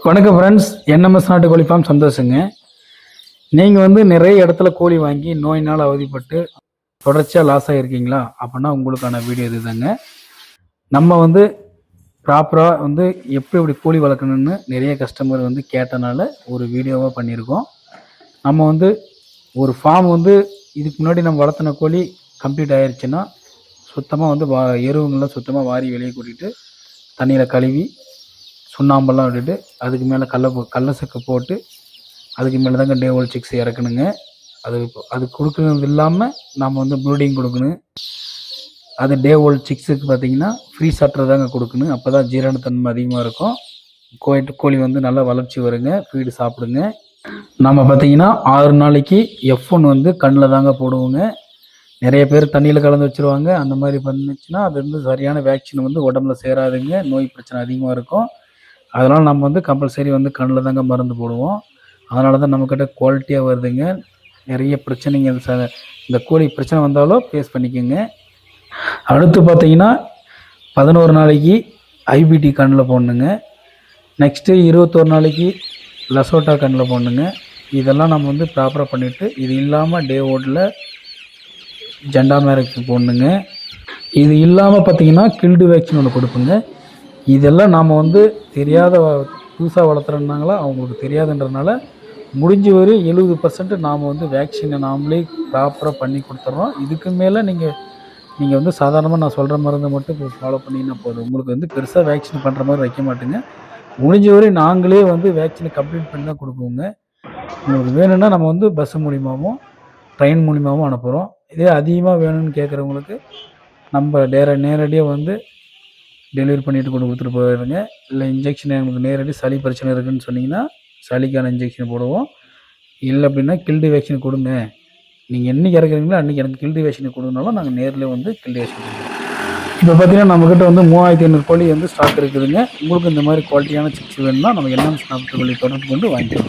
வணக்கம் friends, NMS நாட்டுக்கோழி form சந்தோஷங்க. நீங்கள் நிறைய இடத்துல கோழி வாங்கி நோயினால் அவதிப்பட்டு தொடர்ச்சியாக லாஸ் ஆகிருக்கீங்களா? அப்படின்னா உங்களுக்கான வீடியோ இது தாங்க. நம்ம ப்ராப்பராக எப்படி கோழி வளர்க்கணும்னு நிறைய கஸ்டமர் கேட்டனால ஒரு வீடியோவாக பண்ணியிருக்கோம். நம்ம ஒரு ஃபார்ம் இதுக்கு முன்னாடி நம்ம வளர்த்தின கோழி கம்ப்ளீட் ஆயிடுச்சுன்னா சுத்தமாக எருவுங்கள்லாம் சுத்தமாக வாரி வெளியே கூட்டிகிட்டு தண்ணியில் கழுவி சுண்ணாம்பெல்லாம் விட்டுட்டு அதுக்கு மேலே கடல சக்கை போட்டு அதுக்கு மேலே தாங்க டே ஓல்ட் சிக்ஸ் இறக்கணுங்க. அது கொடுக்குறது இல்லாமல் நம்ம ப்ரூடிங் கொடுக்கணும். அது டே ஓல்ட் சிக்ஸுக்கு பார்த்திங்கன்னா ஃப்ரீ சாப்பிட்றது தாங்க கொடுக்கணும். அப்போ தான் ஜீரணத்தன்மை அதிகமாக இருக்கும். கோழி நல்லா வளர்ச்சி வருங்க. ஃபீடு சாப்பிடுங்க. நம்ம பார்த்திங்கன்னா 6 நாளைக்கு F1 கண்ணில் தாங்க போடுவோங்க. நிறைய பேர் தண்ணியில் கலந்து வச்சுருவாங்க. அந்த மாதிரி பண்ணிச்சுன்னா அது சரியான வேக்சின் உடம்புல சேராதுங்க. நோய் பிரச்சனை அதிகமாக இருக்கும். அதனால் நம்ம கம்பல்சரி கண்ணில் தாங்க மருந்து போடுவோம். அதனால தான் நம்மக்கிட்ட குவாலிட்டியாக வருதுங்க. நிறைய பிரச்சனைங்க இந்த கோழி பிரச்சனை வந்தாலும் ஃபேஸ் பண்ணிக்கோங்க. அடுத்து பார்த்திங்கன்னா 11 நாளைக்கு ஐபிடி கண்ணில் போடணுங்க. நெக்ஸ்ட்டு 21 நாளைக்கு லசோட்டா கண்ணில் போடணுங்க. இதெல்லாம் நம்ம ப்ராப்பராக பண்ணிவிட்டு இது இல்லாமல் டே ஓட்டில் ஜெண்டா மேரேஜ் போடணுங்க. இது இல்லாமல் பார்த்திங்கன்னா கில்டு வேக்சின் ஒன்று கொடுப்போங்க. இதெல்லாம் நாம் தெரியாத புதுசாக வளர்த்துறனாங்களா அவங்களுக்கு தெரியாதுன்றதுனால முடிஞ்ச ஒரு 70% நாம் வேக்சினை நாமளே ப்ராப்பராக பண்ணி கொடுத்துட்றோம். இதுக்கு மேலே நீங்கள் சாதாரணமாக நான் சொல்கிற மருந்தை மட்டும் ஃபாலோ பண்ணிங்கன்னா போதும். உங்களுக்கு பெருசாக வேக்சின் பண்ணுற மாதிரி வைக்க மாட்டேங்க. முடிஞ்ச வரை நாங்களே வேக்சினை கம்ப்ளீட் பண்ணி தான் கொடுப்போங்க. உங்களுக்கு வேணும்னா நம்ம பஸ் மூலிமாவும் ட்ரெயின் மூலிமாவும் அனுப்புகிறோம். இதே அதிகமாக வேணும்னு கேட்குறவங்களுக்கு நம்ம நேரடியாக டெலிவரி பண்ணிவிட்டு கொடுத்துட்டு போயிடுங்க. இல்லை இன்ஜெக்ஷன் எங்களுக்கு நேரடி சளி பிரச்சனை இருக்குதுன்னு சொன்னிங்கன்னா சளிக்கான இன்ஜெக்ஷன் போடுவோம். இல்லை அப்படின்னா கில்டு வேக்சின் கொடுங்க, நீங்கள் என்றைக்கு இறக்குறீங்களோ அன்றைக்கி எனக்கு கில்டு வேக்சின் கொடுங்கனாலும் நாங்கள் நேரில் கில்டு வேக்சின் கொடுக்குறோம். இப்போ பார்த்தீங்கன்னா நம்மக்கிட்ட 3500 கோழி ஸ்டாக் இருக்குதுங்க. உங்களுக்கு இந்த மாதிரி குவாலிட்டியான சிக்ஸ் வேணும்னா நம்ம என்எம்எஸ் நாட்டுக்கோழி தொடர்பு கொண்டு வாங்கிக்கலாம்.